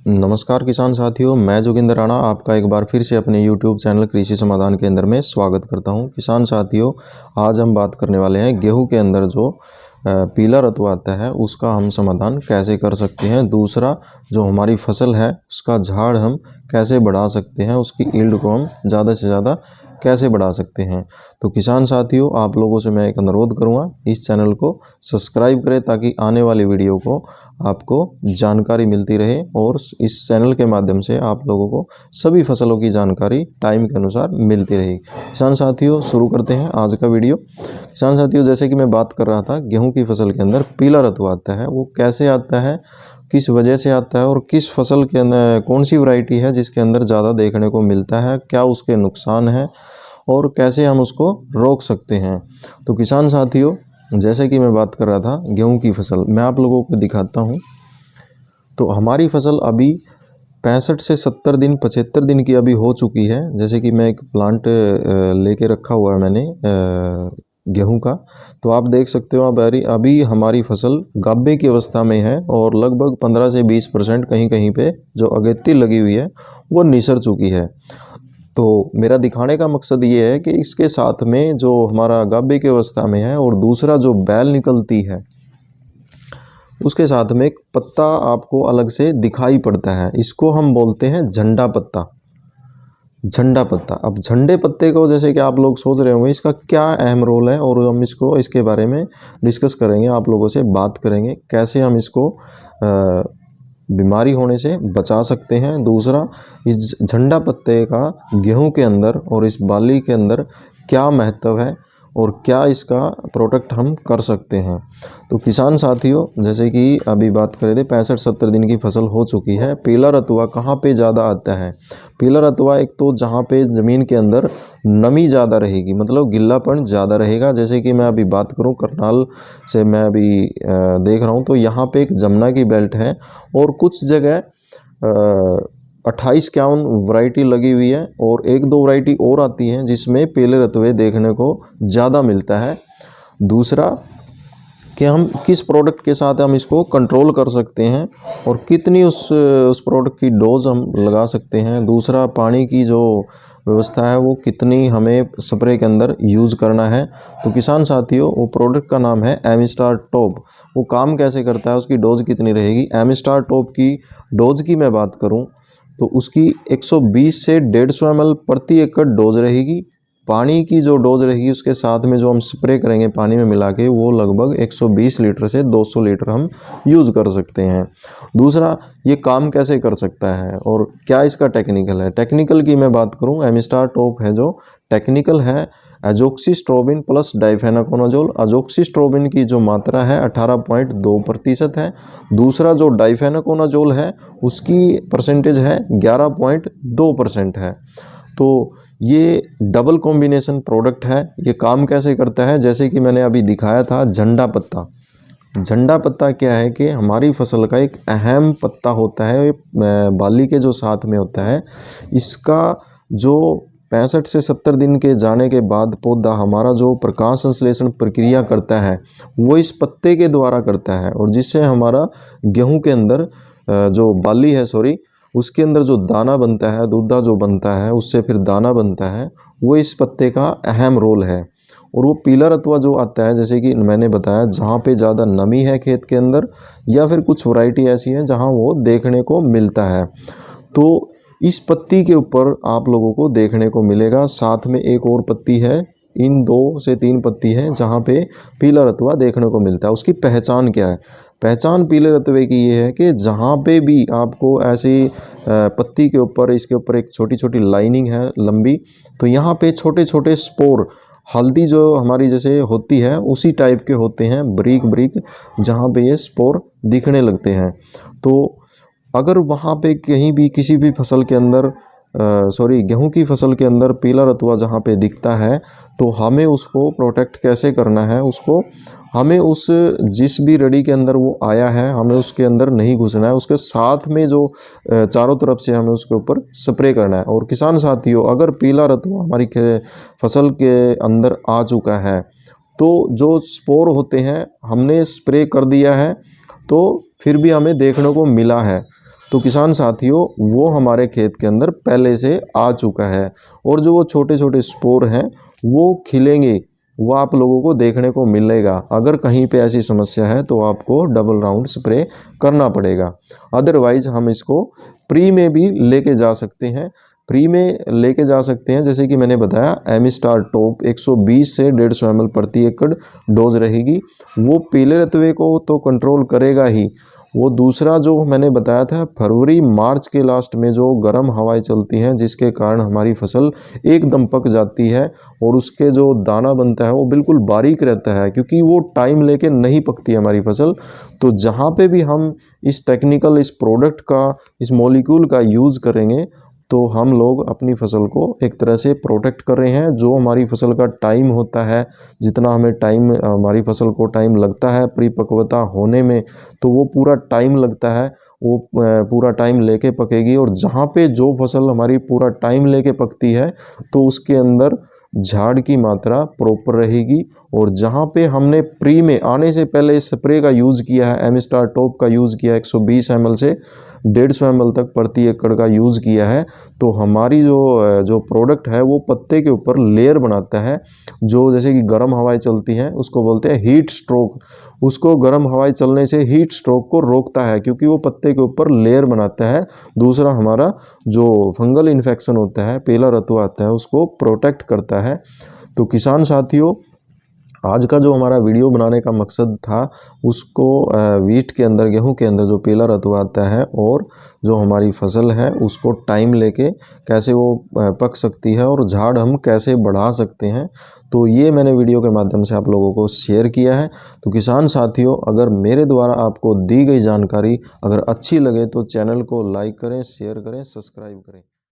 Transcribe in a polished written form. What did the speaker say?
नमस्कार किसान साथियों, मैं जोगिंदर राणा आपका एक बार फिर से अपने YouTube चैनल कृषि समाधान केंद्र में स्वागत करता हूं। किसान साथियों, आज हम बात करने वाले हैं गेहूं के अंदर जो पीला रतुआ आता है उसका हम समाधान कैसे कर सकते हैं। दूसरा, जो हमारी फसल है उसका झाड़ हम कैसे बढ़ा सकते हैं, उसकी ईल्ड को हम ज़्यादा से ज़्यादा कैसे बढ़ा सकते हैं। तो किसान साथियों, आप लोगों से मैं एक अनुरोध करूंगा, इस चैनल को सब्सक्राइब करें ताकि आने वाली वीडियो को आपको जानकारी मिलती रहे और इस चैनल के माध्यम से आप लोगों को सभी फसलों की जानकारी टाइम के अनुसार मिलती रहेगी। किसान साथियों, शुरू करते हैं आज का वीडियो। किसान साथियों, जैसे कि मैं बात कर रहा था, गेहूं की फसल के अंदर पीला रतुआ आता है, वो कैसे आता है, किस वजह से आता है और किस फसल के अंदर कौन सी वैरायटी है जिसके अंदर ज़्यादा देखने को मिलता है, क्या उसके नुकसान है और कैसे हम उसको रोक सकते हैं। तो किसान साथियों, जैसे कि मैं बात कर रहा था गेहूं की फसल, मैं आप लोगों को दिखाता हूं। तो हमारी फसल अभी 65 से 70 दिन 75 दिन की अभी हो चुकी है। जैसे कि मैं एक प्लांट लेके रखा हुआ है मैंने गेहूं का, तो आप देख सकते हो अभी हमारी फसल गाभे की अवस्था में है और लगभग 15 से 20% कहीं कहीं पे जो अगेती लगी हुई है वो निसर चुकी है। तो मेरा दिखाने का मकसद ये है कि इसके साथ में जो हमारा गाभे की अवस्था में है और दूसरा जो बैल निकलती है उसके साथ में एक पत्ता आपको अलग से दिखाई पड़ता है, इसको हम बोलते हैं झंडा पत्ता। झंडा पत्ता, अब झंडे पत्ते को जैसे कि आप लोग सोच रहे होंगे इसका क्या अहम रोल है और हम इसके बारे में डिस्कस करेंगे, आप लोगों से बात करेंगे कैसे हम इसको बीमारी होने से बचा सकते हैं। दूसरा, इस झंडा पत्ते का गेहूं के अंदर और इस बाली के अंदर क्या महत्व है और क्या इसका प्रोडक्ट हम कर सकते हैं। तो किसान साथियों, जैसे कि अभी बात कर रहे थे 65-70 दिन की फसल हो चुकी है। पीला रतुआ कहाँ पे ज़्यादा आता है? पीला रतुआ एक तो जहाँ पे ज़मीन के अंदर नमी ज़्यादा रहेगी, मतलब गिल्लापन ज़्यादा रहेगा। जैसे कि मैं अभी बात करूँ करनाल से, मैं अभी देख रहा हूँ तो यहाँ पे एक जमुना की बेल्ट है और कुछ जगह 28-51 वैरायटी लगी हुई है और एक दो वैरायटी और आती हैं जिसमें पीले रतुए देखने को ज़्यादा मिलता है। दूसरा कि हम किस प्रोडक्ट के साथ हम इसको कंट्रोल कर सकते हैं और कितनी उस प्रोडक्ट की डोज हम लगा सकते हैं। दूसरा, पानी की जो व्यवस्था है वो कितनी हमें स्प्रे के अंदर यूज़ करना है। तो किसान साथियों, वो प्रोडक्ट का नाम है एमिस्टार टॉप। वो काम कैसे करता है, उसकी डोज कितनी रहेगी। एमिस्टार टॉप की डोज की मैं बात करूं तो उसकी 120 से 150 ml प्रति एकड़ डोज रहेगी। पानी की जो डोज रहेगी उसके साथ में जो हम स्प्रे करेंगे पानी में मिला के, वो लगभग 120 लीटर से 200 लीटर हम यूज़ कर सकते हैं। दूसरा, ये काम कैसे कर सकता है और क्या इसका टेक्निकल है। टेक्निकल की मैं बात करूं, एमिस्टार टॉप है जो टेक्निकल है एजोक्सिस्ट्रोबिन प्लस डाइफेनाकोनाजोल। एजोक्सिस्ट्रोबिन की जो मात्रा है 18.2% है। दूसरा जो डाइफेनाकोनाजोल है उसकी परसेंटेज है 11.2% है। तो ये डबल कॉम्बिनेशन प्रोडक्ट है। ये काम कैसे करता है, जैसे कि मैंने अभी दिखाया था झंडा पत्ता। झंडा पत्ता क्या है कि हमारी फसल का एक अहम पत्ता होता है, बाली के जो साथ में होता है। इसका जो 65 से 70 दिन के जाने के बाद पौधा हमारा जो प्रकाश संश्लेषण प्रक्रिया करता है वो इस पत्ते के द्वारा करता है और जिससे हमारा गेहूं के अंदर जो बाली है उसके अंदर जो दाना बनता है, दूधा जो बनता है, उससे फिर दाना बनता है, वो इस पत्ते का अहम रोल है। और वो पीला रतुआ जो आता है, जैसे कि मैंने बताया, जहाँ पे ज़्यादा नमी है खेत के अंदर या फिर कुछ वैरायटी ऐसी है जहाँ वो देखने को मिलता है, तो इस पत्ती के ऊपर आप लोगों को देखने को मिलेगा। साथ में एक और पत्ती है, इन 2 से 3 पत्ती है जहाँ पे पीला रतुआ देखने को मिलता है। उसकी पहचान क्या है? पहचान पीले रतुए की ये है कि जहाँ पे भी आपको ऐसी पत्ती के ऊपर, इसके ऊपर एक छोटी छोटी लाइनिंग है लंबी, तो यहाँ पे छोटे छोटे स्पोर, हल्दी जो हमारी जैसे होती है उसी टाइप के होते हैं, ब्रीक ब्रीक, जहाँ पे ये स्पोर दिखने लगते हैं। तो अगर वहाँ पे कहीं भी किसी भी फसल के अंदर गेहूं की फसल के अंदर पीला रतुआ जहाँ पे दिखता है, तो हमें उसको प्रोटेक्ट कैसे करना है, उसको हमें जिस भी रड़ी के अंदर वो आया है हमें उसके अंदर नहीं घुसना है, उसके साथ में जो चारों तरफ से हमें उसके ऊपर स्प्रे करना है। और किसान साथियों, अगर पीला रतुआ हमारी फसल के अंदर आ चुका है तो जो स्पोर होते हैं हमने स्प्रे कर दिया है तो फिर भी हमें देखने को मिला है, तो किसान साथियों वो हमारे खेत के अंदर पहले से आ चुका है और जो वो छोटे छोटे स्पोर हैं वो खिलेंगे, वो आप लोगों को देखने को मिलेगा। अगर कहीं पे ऐसी समस्या है तो आपको डबल राउंड स्प्रे करना पड़ेगा। अदरवाइज हम इसको प्री में भी लेके जा सकते हैं। प्री में लेके जा सकते हैं, जैसे कि मैंने बताया एमिस्टार टॉप 120 से 150 ml प्रति एकड़ डोज रहेगी। वो पीले रतवे को तो कंट्रोल करेगा ही, वो दूसरा जो मैंने बताया था फरवरी मार्च के लास्ट में जो गर्म हवाएं चलती हैं जिसके कारण हमारी फसल एकदम पक जाती है और उसके जो दाना बनता है वो बिल्कुल बारीक रहता है, क्योंकि वो टाइम लेके नहीं पकती है हमारी फसल। तो जहाँ पे भी हम इस टेक्निकल इस प्रोडक्ट का इस मॉलिक्यूल का यूज़ करेंगे तो हम लोग अपनी फसल को एक तरह से प्रोटेक्ट कर रहे हैं। जो हमारी फसल का टाइम होता है, जितना हमें टाइम हमारी फसल को टाइम लगता है परिपक्वता होने में, तो वो पूरा टाइम लगता है, वो पूरा टाइम लेके पकेगी। और जहाँ पे जो फसल हमारी पूरा टाइम लेके पकती है तो उसके अंदर झाड़ की मात्रा प्रॉपर रहेगी। और जहाँ पे हमने प्री में आने से पहले स्प्रे का यूज़ किया है, एमिस्टार टॉप का यूज़ किया है 120 ml से 150 ml तक प्रति एकड़ का यूज़ किया है, तो हमारी जो प्रोडक्ट है वो पत्ते के ऊपर लेयर बनाता है। जो जैसे कि गर्म हवाएं चलती हैं उसको बोलते हैं हीट स्ट्रोक, उसको गर्म हवाएं चलने से हीट स्ट्रोक को रोकता है, क्योंकि वो पत्ते के ऊपर लेयर बनाता है। दूसरा हमारा जो फंगल इन्फेक्शन होता है, पीला रतुआ आता है, उसको प्रोटेक्ट करता है। तो किसान साथियों आज का जो हमारा वीडियो बनाने का मकसद था उसको वीट के अंदर गेहूं के अंदर जो पीला रतुआ आता है और जो हमारी फसल है उसको टाइम लेके कैसे वो पक सकती है और झाड़ हम कैसे बढ़ा सकते हैं, तो ये मैंने वीडियो के माध्यम से आप लोगों को शेयर किया है। तो किसान साथियों अगर मेरे द्वारा आपको दी गई जानकारी अगर अच्छी लगे तो चैनल को लाइक करें, शेयर करें, सब्सक्राइब करें।